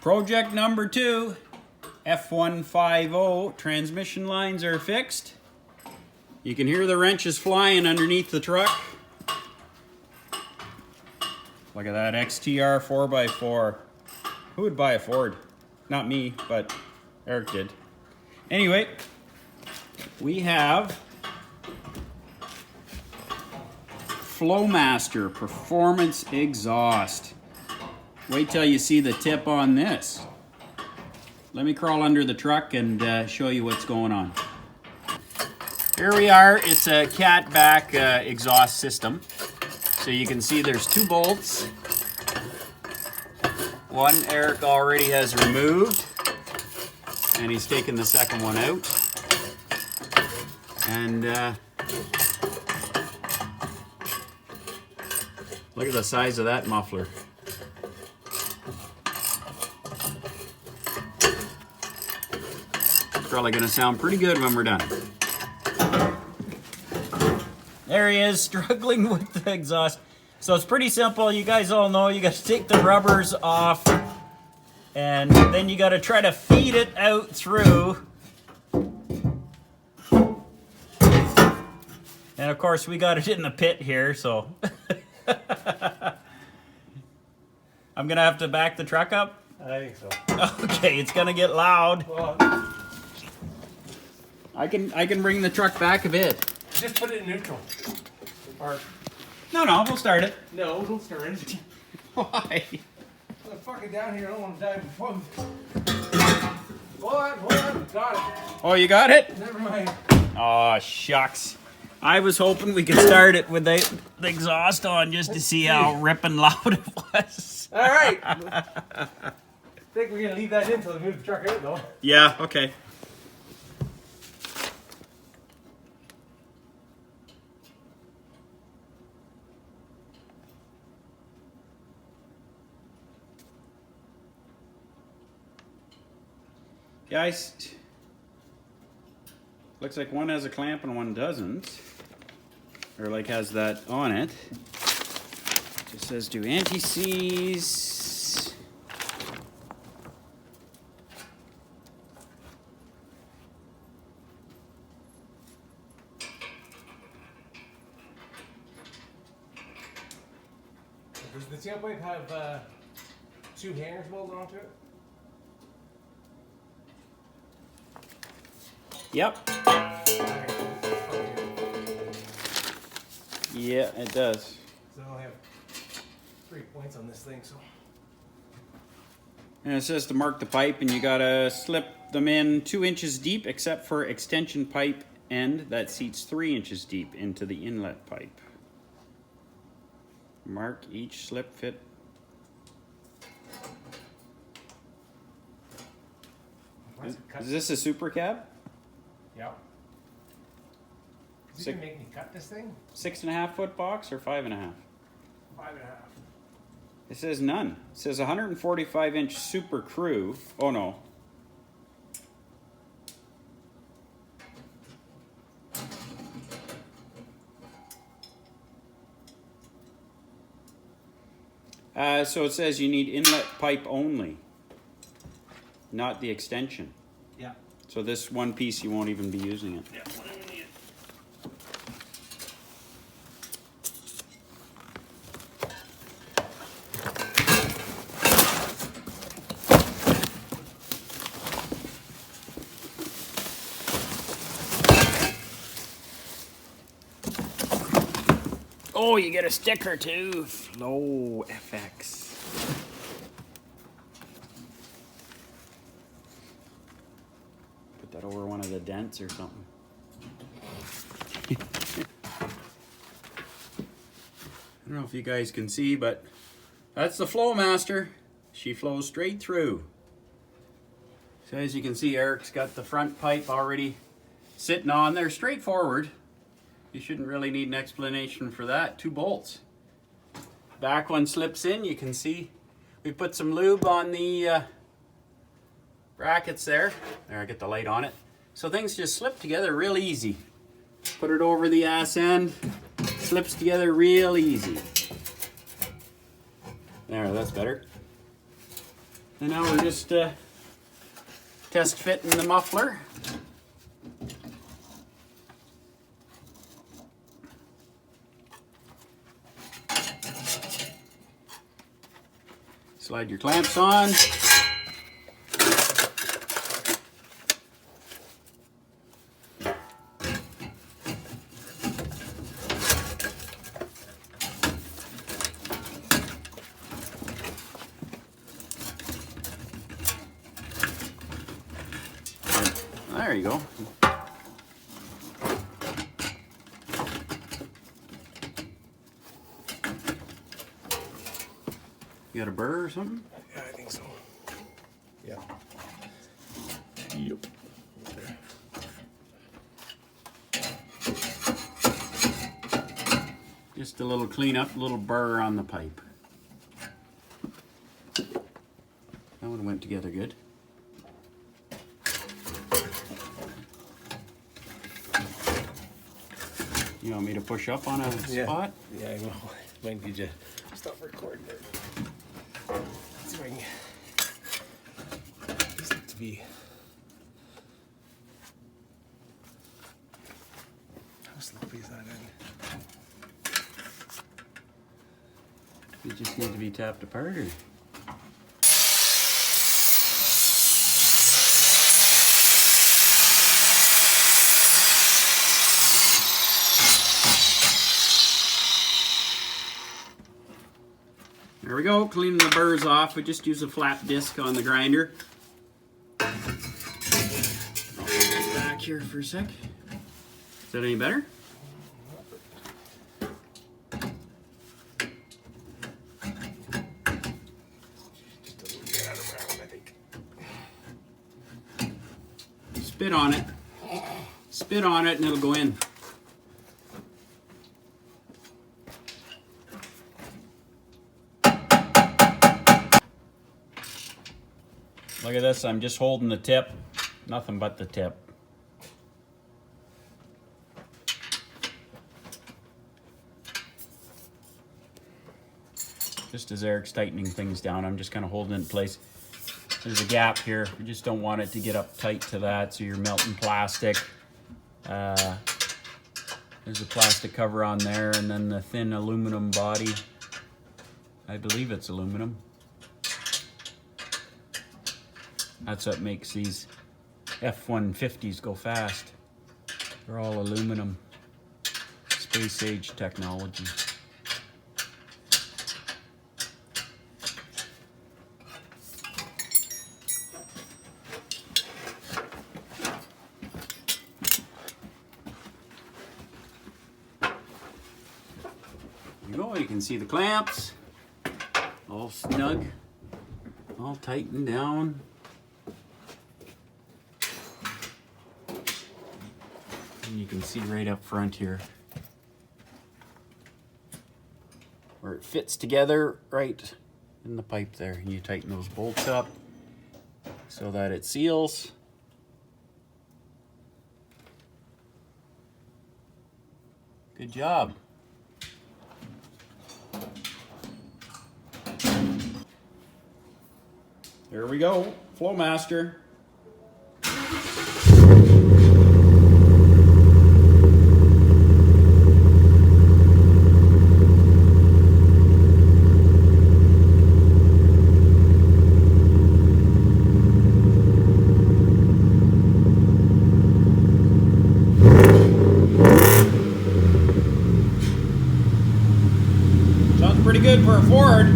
Project number 2, F150 transmission lines are fixed. You can hear the wrenches flying underneath the truck. Look at that XTR 4x4. Who would buy a Ford? Not me, but Eric did. Anyway, we have Flowmaster Performance Exhaust. Wait till you see the tip on this. Let me crawl under the truck and show you what's going on. Here we are. It's a cat back exhaust system. So you can see there's 2 bolts. One Eric already has removed, and he's taken the second one out. And look at the size of that muffler. It's probably going to sound pretty good when we're done. There he is, struggling with the exhaust. So it's pretty simple. You guys all know you got to take the rubbers off, and then you got to try to feed it out through. And of course we got it in the pit here, so I'm gonna have to back the truck up. I think so. Okay, it's gonna get loud. Well, I can bring the truck back a bit. just put it in neutral. Or No, we'll start it. no, don't stir it. Why? I'm fucking down here. I don't want to die before. Hold on, got it. Oh, you got it? Never mind. Oh, shucks. I was hoping we could start it with the exhaust on just to see how ripping loud it was. All right. I think we're gonna leave that in until we move the truck out, though. Yeah, okay. Guys, looks like one has a clamp and one doesn't. Or like has that on it. Just says do anti-seize. Does the tailpipe have 2 hangers welded onto it? Yep. Yeah, it does. So I have 3 points on this thing, so. And it says to mark the pipe, and you gotta slip them in 2 inches deep, except for extension pipe end that seats 3 inches deep into the inlet pipe. Mark each slip fit. Is this a super cab? Yeah. Is he gonna make me cut this thing? 6.5 foot box or 5.5? 5.5. It says none. It says 145 inch super crew. Oh no. So it says you need inlet pipe only, not the extension. Yeah. So this one piece you won't even be using it. Yeah. Oh, you get a sticker too. Flow FX. Put that over one of the dents or something. I don't know if you guys can see, but that's the Flowmaster. She flows straight through. So as you can see, Eric's got the front pipe already sitting on there, straightforward. You shouldn't really need an explanation for that. 2 bolts. Back one slips in. You can see we put some lube on the brackets there. There, I get the light on it. So things just slip together real easy. Put it over the ass end. Slips together real easy. There, that's better. And now we're just test fitting the muffler. Slide your clamps on. There you go. You got a burr or something? Yeah, I think so. Yeah. Yep. Just a little cleanup, little burr on the pipe. That one went together good. You want me to push up on a spot? Yeah, I know. Might need to stop recording there. Let's see if I can get this to be. How sloppy is that in? You just need to be tapped apart, or? There we go, cleaning the burrs off. We just use a flat disc on the grinder. I'll put this back here for a sec. Is that any better? Just a little bit out of round, I think. Spit on it. Spit on it and it'll go in. Look at this, I'm just holding the tip, nothing but the tip. Just as Eric's tightening things down, I'm just kind of holding it in place. There's a gap here, you just don't want it to get up tight to that, so you're melting plastic. There's a plastic cover on there, and then the thin aluminum body. I believe it's aluminum. That's what makes these F150s go fast. They're all aluminum. Space age technology. There you go, you can see the clamps. All snug, all tightened down. And you can see right up front here where it fits together right in the pipe there. And you tighten those bolts up so that it seals. Good job. There we go, Flowmaster. Sounds pretty good for a Ford.